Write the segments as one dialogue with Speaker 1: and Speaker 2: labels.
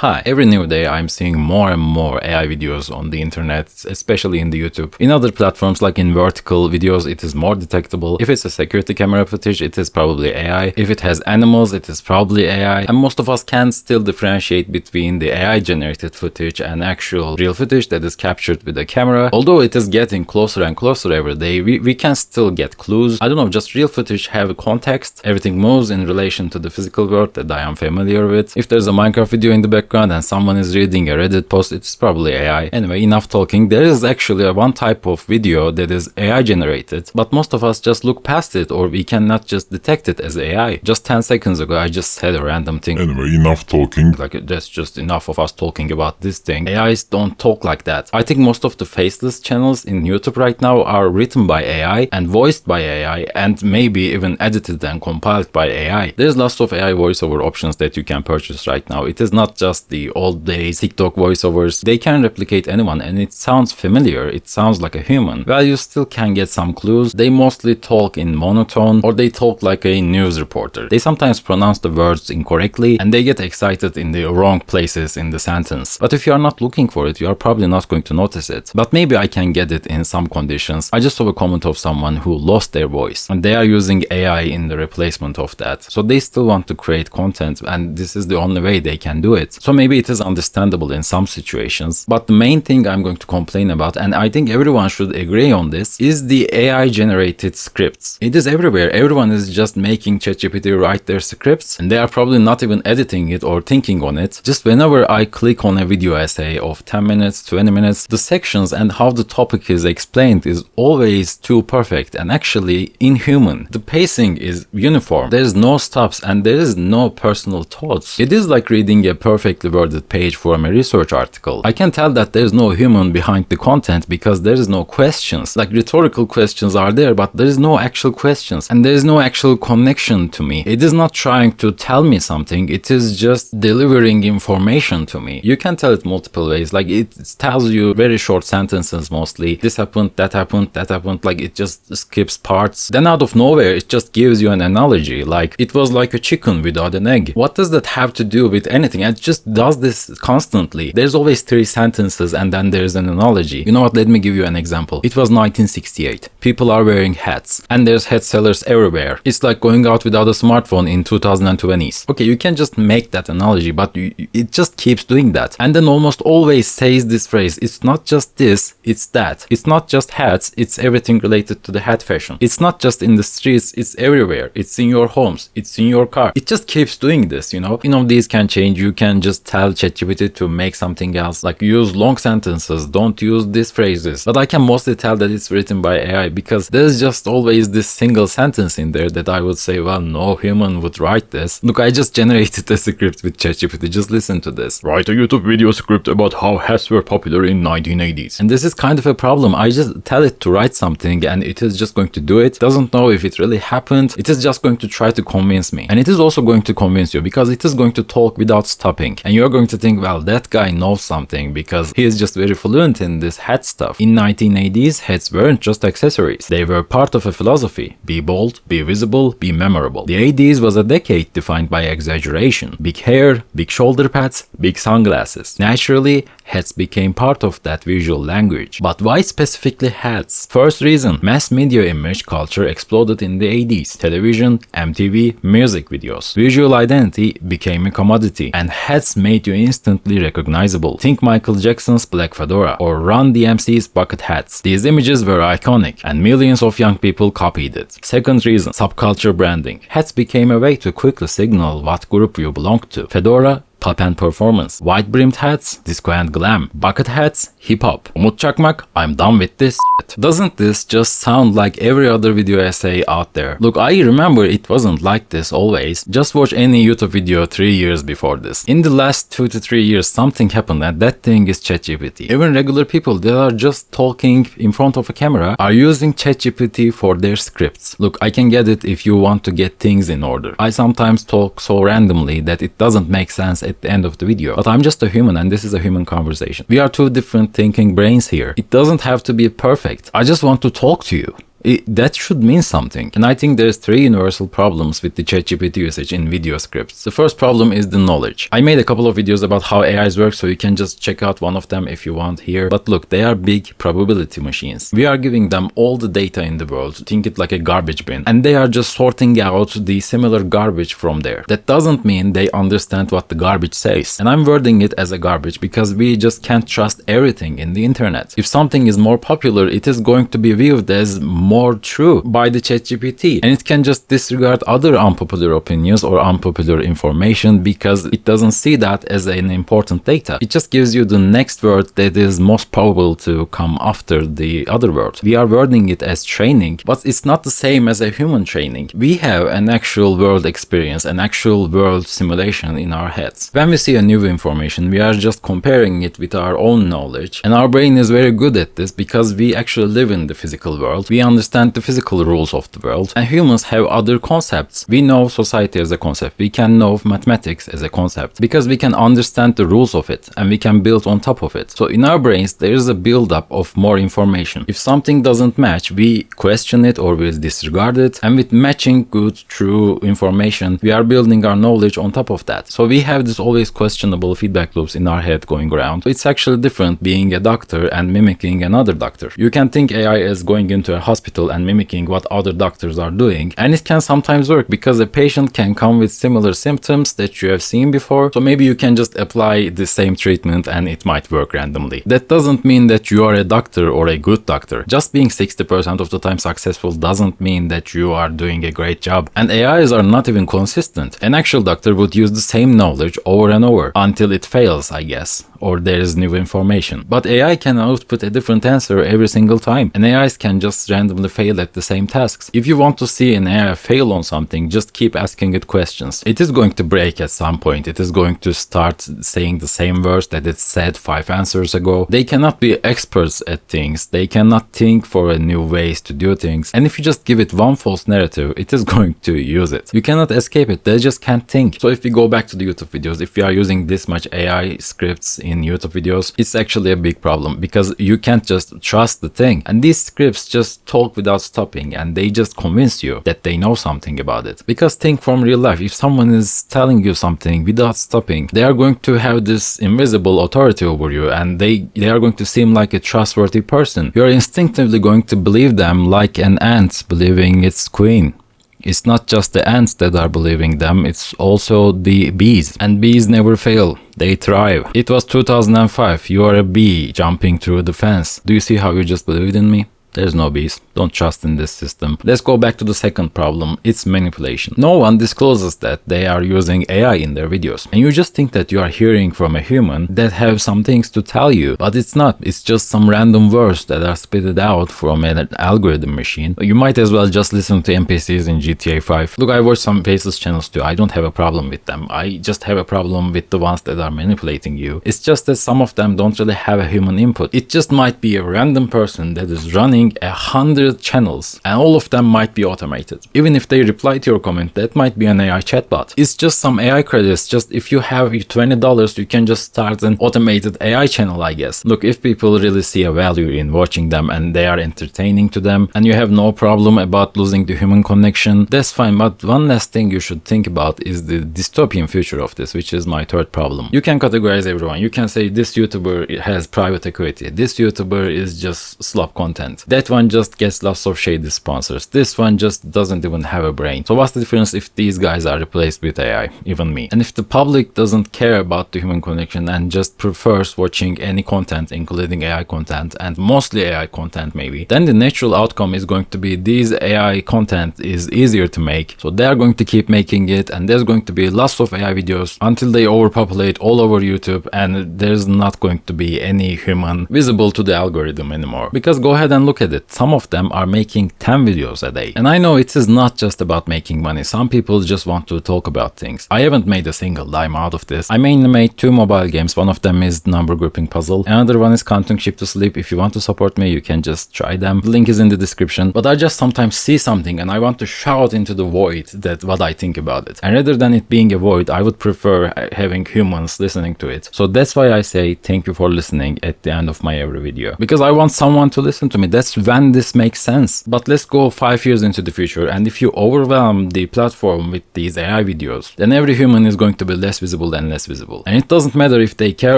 Speaker 1: Hi, every new day I'm seeing more and more AI videos on the internet, especially in the YouTube. In other platforms like in vertical videos, it is more detectable. If it's a security camera footage, it is probably AI. If it has animals, it is probably AI. And most of us can still differentiate between the AI generated footage and actual real footage that is captured with a camera. Although it is getting closer and closer every day, we can still get clues. I don't know, just real footage have a context. Everything moves in relation to the physical world that I am familiar with. If there's a Minecraft video in the background and someone is reading a Reddit post, it's probably AI. Anyway, enough talking. There is actually one type of video that is AI generated, but most of us just look past it, or we cannot just detect it as AI. Just 10 seconds ago, I just said a random thing.
Speaker 2: Anyway, enough talking.
Speaker 1: Like, that's just enough of us talking about this thing. AIs don't talk like that. I think most of the faceless channels in YouTube right now are written by AI and voiced by AI and maybe even edited and compiled by AI. There's lots of AI voiceover options that you can purchase right now. It is not just the old days TikTok voiceovers. They can replicate anyone and it sounds familiar. It sounds like a human. Well, you still can get some clues. They mostly talk in monotone or they talk like a news reporter. They sometimes pronounce the words incorrectly and they get excited in the wrong places in the sentence. But if you are not looking for it, you are probably not going to notice it. But maybe I can get it in some conditions. I just saw a comment of someone who lost their voice and they are using AI in the replacement of that. So they still want to create content and this is the only way they can do it. So maybe it is understandable in some situations, but the main thing I'm going to complain about, and I think everyone should agree on this, is the AI generated scripts. It is everywhere. Everyone is just making ChatGPT write their scripts and they are probably not even editing it or thinking on it. Just whenever I click on a video essay of 10 minutes, 20 minutes, the sections and how the topic is explained is always too perfect and actually inhuman. The pacing is uniform. There is no stops and there is no personal thoughts. It is like reading a perfectly worded page from a research article. I can tell that there's no human behind the content because there is no questions. Like rhetorical questions are there, but there is no actual questions and there is no actual connection to me. It is not trying to tell me something. It is just delivering information to me. You can tell it multiple ways. Like it tells you very short sentences mostly. This happened, that happened, that happened. Like it just skips parts. Then out of nowhere, it just gives you an analogy. Like it was like a chicken without an egg. What does that have to do with anything? It just does this constantly. There's always 3 sentences and then there's an analogy. You know what? Let me give you an example. It was 1968. People are wearing hats and there's hat sellers everywhere. It's like going out without a smartphone in 2020s. Okay, you can just make that analogy, but it just keeps doing that. And then almost always says this phrase. It's not just this, it's that. It's not just hats, it's everything related to the hat fashion. It's not just in the streets, it's everywhere. It's in your homes, it's in your car. It just keeps doing this, you know? These can change. You can just tell ChatGPT to make something else, like use long sentences, don't use these phrases. But I can mostly tell that it's written by AI because there's just always this single sentence in there that I would say, well, no human would write this. Look, I just generated a script with ChatGPT, just listen to this.
Speaker 2: Write a YouTube video script about how hats were popular in 1980s.
Speaker 1: And this is kind of a problem. I just tell it to write something and it is just going to do it. Doesn't know if it really happened. It is just going to try to convince me. And it is also going to convince you because it is going to talk without stopping. And you're going to think, well, that guy knows something because he is just very fluent in this hat stuff. In 1980s, hats weren't just accessories. They were part of a philosophy. Be bold, be visible, be memorable. The 80s was a decade defined by exaggeration. Big hair, big shoulder pads, big sunglasses. Naturally, hats became part of that visual language. But why specifically hats? First reason, mass media image culture exploded in the 80s. Television, MTV, music videos. Visual identity became a commodity and hats made you instantly recognizable. Think Michael Jackson's black fedora or Run DMC's bucket hats. These images were iconic and millions of young people copied it. Second reason, subculture branding. Hats became a way to quickly signal what group you belonged to. Fedora, pop and performance. White-brimmed hats, disco and glam. Bucket hats, hip-hop. Umut Çakmak, I'm done with this shit. Doesn't this just sound like every other video essay out there? Look, I remember it wasn't like this always. Just watch any YouTube video 3 years before this. In the last 2 to 3 years, something happened and that thing is ChatGPT. Even regular people that are just talking in front of a camera are using ChatGPT for their scripts. Look, I can get it if you want to get things in order. I sometimes talk so randomly that it doesn't make sense at the end of the video. But I'm just a human and this is a human conversation. We are two different thinking brains here. It doesn't have to be perfect. I just want to talk to you. That should mean something. And I think there's 3 universal problems with the ChatGPT usage in video scripts. The first problem is the knowledge. I made a couple of videos about how AIs work, so you can just check out one of them if you want here. But look, they are big probability machines. We are giving them all the data in the world, think it like a garbage bin, and they are just sorting out the similar garbage from there. That doesn't mean they understand what the garbage says. And I'm wording it as a garbage because we just can't trust everything in the internet. If something is more popular, it is going to be viewed as more true by the ChatGPT, and it can just disregard other unpopular opinions or unpopular information because it doesn't see that as an important data. It just gives you the next word that is most probable to come after the other word. We are wording it as training, but it's not the same as a human training. We have an actual world experience, an actual world simulation in our heads. When we see a new information, we are just comparing it with our own knowledge, and our brain is very good at this because we actually live in the physical world. We understand the physical rules of the world, and humans have other concepts. We know society as a concept. We can know mathematics as a concept because we can understand the rules of it and we can build on top of it. So in our brains, there is a build-up of more information. If something doesn't match, we question it or we disregard it, and with matching good, true information, we are building our knowledge on top of that. So we have this always questionable feedback loops in our head going around. It's actually different being a doctor and mimicking another doctor. You can think AI is going into a hospital and mimicking what other doctors are doing, and it can sometimes work because a patient can come with similar symptoms that you have seen before, so maybe you can just apply the same treatment and it might work randomly. That doesn't mean that you are a doctor or a good doctor. Just being 60% of the time successful doesn't mean that you are doing a great job, and AIs are not even consistent. An actual doctor would use the same knowledge over and over until it fails, I guess, or there is new information. But AI can output a different answer every single time, and AIs can just randomly fail at the same tasks. If you want to see an AI fail on something, just keep asking it questions. It is going to break at some point. It is going to start saying the same words that it said 5 answers ago. They cannot be experts at things. They cannot think for a new ways to do things. And if you just give it one false narrative, it is going to use it. You cannot escape it. They just can't think. So if we go back to the YouTube videos, if we are using this much AI scripts in YouTube videos, it's actually a big problem because you can't just trust the thing. And these scripts just talk without stopping, and they just convince you that they know something about it. Because think from real life, if someone is telling you something without stopping, they are going to have this invisible authority over you, and they are going to seem like a trustworthy person. You are instinctively going to believe them like an ant believing its queen. It's not just the ants that are believing them, it's also the bees. And bees never fail. They thrive. It was 2005. You are a bee jumping through the fence. Do you see how you just believed in me? There's no bees. Don't trust in this system. Let's go back to the second problem. It's manipulation. No one discloses that they are using AI in their videos. And you just think that you are hearing from a human that have some things to tell you. But it's not. It's just some random words that are spitted out from an algorithm machine. You might as well just listen to NPCs in GTA 5. Look, I watch some faceless channels too. I don't have a problem with them. I just have a problem with the ones that are manipulating you. It's just that some of them don't really have a human input. It just might be a random person that is running 100 channels, and all of them might be automated. Even if they reply to your comment, that might be an AI chatbot. It's just some AI credits. Just if you have $20, you can just start an automated AI channel, I guess. Look, if people really see a value in watching them and they are entertaining to them, and you have no problem about losing the human connection, that's fine. But one last thing you should think about is the dystopian future of this, which is my third problem. You can categorize everyone. You can say this YouTuber has private equity. This YouTuber is just slop content. That one just gets lots of shady sponsors. This one just doesn't even have a brain. So what's the difference if these guys are replaced with AI? Even me. And if the public doesn't care about the human connection and just prefers watching any content, including AI content, and mostly AI content maybe, then the natural outcome is going to be these AI content is easier to make. So they are going to keep making it, and there's going to be lots of AI videos until they overpopulate all over YouTube, and there's not going to be any human visible to the algorithm anymore. Because go ahead and look at it. Some of them are making 10 videos a day. And I know it is not just about making money. Some people just want to talk about things. I haven't made a single dime out of this. I mainly made 2 mobile games. One of them is number grouping puzzle. Another one is counting sheep to sleep. If you want to support me, you can just try them. The link is in the description. But I just sometimes see something and I want to shout into the void that what I think about it. And rather than it being a void, I would prefer having humans listening to it. So that's why I say thank you for listening at the end of my every video. Because I want someone to listen to me. That's that's when this makes sense. But let's go 5 years into the future, and if you overwhelm the platform with these AI videos, then every human is going to be less visible and less visible. And it doesn't matter if they care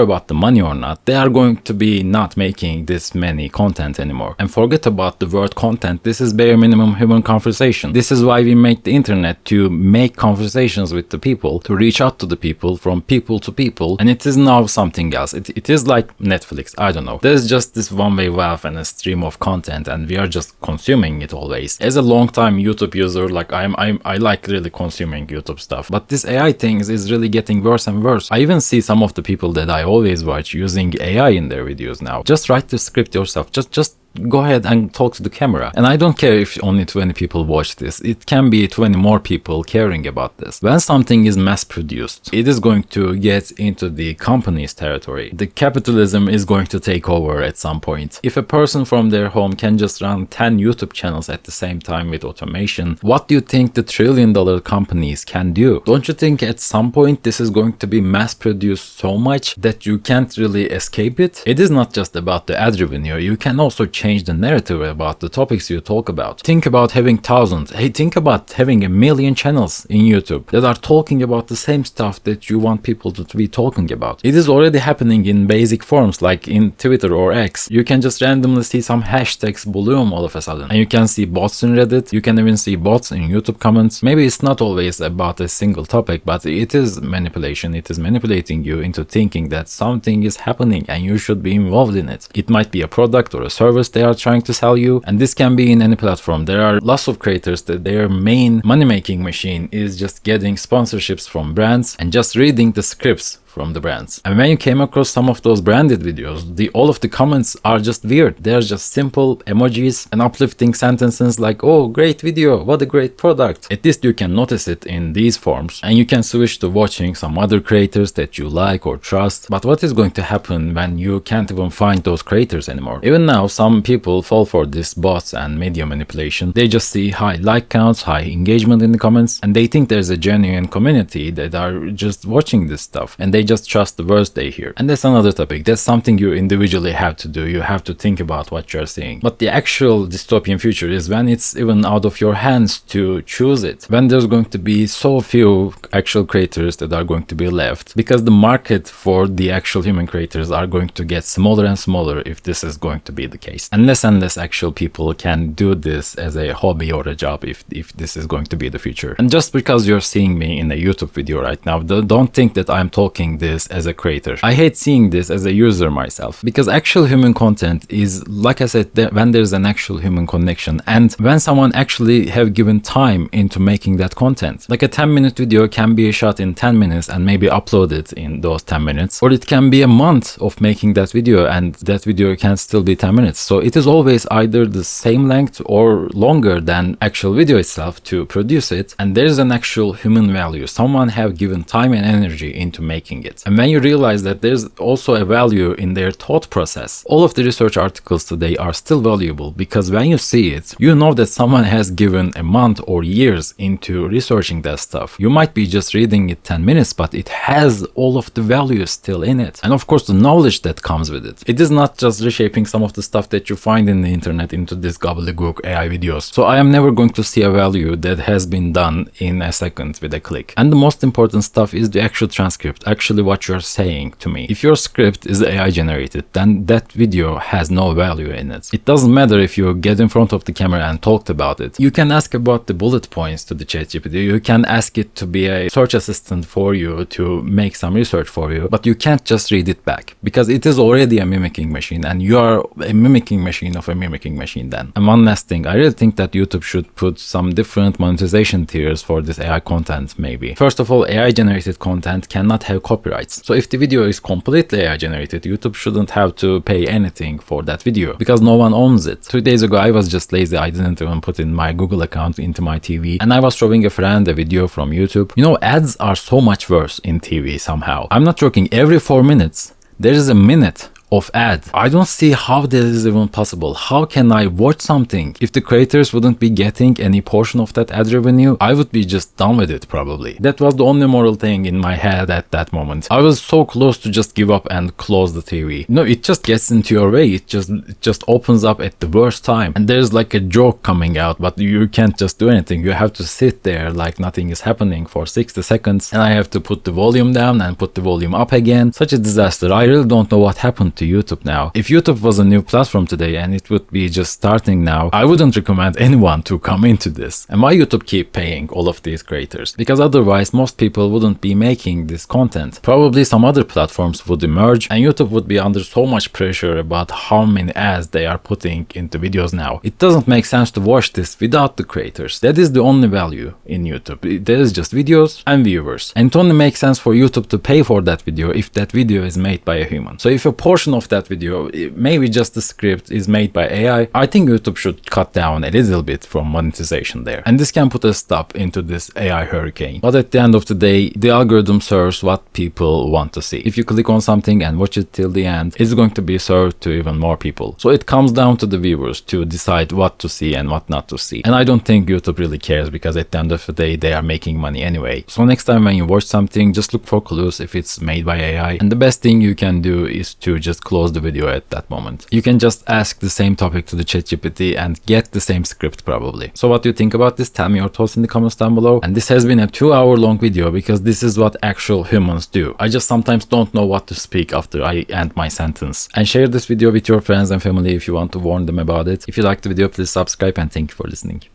Speaker 1: about the money or not, they are going to be not making this many content anymore. And forget about the word content, this is bare minimum human conversation. This is why we make the internet, to make conversations with the people, to reach out to the people, from people to people, and it is now something else. It is like Netflix, I don't know. There's just this one-way valve and a stream of content, and we are just consuming it always. As a long-time YouTube user, like I like really consuming YouTube stuff, but this AI thing is really getting worse and worse. I even see some of the people that I always watch using AI in their videos now. Just write the script yourself. Just go ahead and talk to the camera. And I don't care if only 20 people watch this. It can be 20 more people caring about this. When something is mass produced, it is going to get into the company's territory. The capitalism is going to take over at some point. If a person from their home can just run 10 YouTube channels at the same time with automation, what do you think the trillion-dollar companies can do? Don't you think at some point this is going to be mass produced so much that you can't really escape it? It is not just about the ad revenue. You can also change the narrative about the topics you talk about. Think about having thousands, think about having 1 million channels in YouTube that are talking about the same stuff that you want people to be talking about. It is already happening in basic forms like in Twitter or X. You can just randomly see some hashtags bloom all of a sudden, and you can see bots in Reddit. You can even see bots in YouTube comments. Maybe it's not always about a single topic, but it is manipulation. It is manipulating you into thinking that something is happening and you should be involved in it. It might be a product or a service they are trying to sell you, and this can be in any platform. There are lots of creators that their main money-making machine is just getting sponsorships from brands and just reading the scripts from the brands. And when you came across some of those branded videos, all of the comments are just weird. They're just simple emojis and uplifting sentences like, "Oh, great video, what a great product." At least you can notice it in these forms, and you can switch to watching some other creators that you like or trust. But what is going to happen when you can't even find those creators anymore? Even now, some people fall for this bots and media manipulation. They just see high like counts, high engagement in the comments, and they think there's a genuine community that are just watching this stuff, and they just trust the words they hear. And that's another topic. That's something you individually have to do. You have to think about what you're seeing. But the actual dystopian future is when it's even out of your hands to choose it. When there's going to be so few actual creators that are going to be left, because the market for the actual human creators are going to get smaller and smaller if this is going to be the case. And less actual people can do this as a hobby or a job if this is going to be the future. And just because you're seeing me in a YouTube video right now, don't think that I'm talking this as a creator. I hate seeing this as a user myself, because actual human content is, like I said, when there's an actual human connection and when someone actually have given time into making that content. Like a 10-minute video can be shot in 10 minutes and maybe uploaded in those 10 minutes, or it can be a month of making that video and that video can still be 10 minutes. So it is always either the same length or longer than actual video itself to produce it, and there's an actual human value. Someone have given time and energy into making it. And when you realize that there's also a value in their thought process, all of the research articles today are still valuable, because when you see it, you know that someone has given a month or years into researching that stuff. You might be just reading it 10 minutes, but it has all of the value still in it. And of course, the knowledge that comes with it. It is not just reshaping some of the stuff that you find in the internet into this gobbledygook AI videos. So I am never going to see a value that has been done in a second with a click. And the most important stuff is the actual transcript, actually what you're saying to me. If your script is AI generated, then that video has no value in it. It doesn't matter if you get in front of the camera and talked about it. You can ask about the bullet points to the ChatGPT. You can ask it to be a search assistant for you, to make some research for you, but you can't just read it back, because it is already a mimicking machine and you are a mimicking machine of a mimicking machine then. And one last thing, I really think that YouTube should put some different monetization tiers for this AI content maybe. First of all, AI generated content cannot have copyrights. So if the video is completely AI generated, YouTube shouldn't have to pay anything for that video, because no one owns it. 2 days ago, I was just lazy. I didn't even put in my Google account into my TV, and I was showing a friend a video from YouTube. You know, ads are so much worse in TV somehow. I'm not joking. Every 4 minutes, there is a minute of ad. I don't see how that is even possible. How can I watch something? If the creators wouldn't be getting any portion of that ad revenue, I would be just done with it probably. That was the only moral thing in my head at that moment. I was so close to just give up and close the TV. No, it just gets into your way. It just opens up at the worst time. And there's like a joke coming out, but you can't just do anything. You have to sit there like nothing is happening for 60 seconds. And I have to put the volume down and put the volume up again. Such a disaster. I really don't know what happened to YouTube now. If YouTube was a new platform today and it would be just starting now, I wouldn't recommend anyone to come into this. And why YouTube keep paying all of these creators? Because otherwise most people wouldn't be making this content. Probably some other platforms would emerge and YouTube would be under so much pressure about how many ads they are putting into videos now. It doesn't make sense to watch this without the creators. That is the only value in YouTube. There is just videos and viewers. And it only makes sense for YouTube to pay for that video if that video is made by a human. So if a portion of that video, maybe just the script, is made by AI, I think YouTube should cut down a little bit from monetization there. And this can put a stop into this AI hurricane. But at the end of the day, the algorithm serves what people want to see. If you click on something and watch it till the end, it's going to be served to even more people. So it comes down to the viewers to decide what to see and what not to see. And I don't think YouTube really cares because at the end of the day, they are making money anyway. So next time when you watch something, just look for clues if it's made by AI. And the best thing you can do is to just close the video at that moment. You can just ask the same topic to the ChatGPT and get the same script probably. So what do you think about this? Tell me your thoughts in the comments down below. And this has been a 2-hour long video because this is what actual humans do. I just sometimes don't know what to speak after I end my sentence. And share this video with your friends and family if you want to warn them about it. If you liked the video, please subscribe and thank you for listening.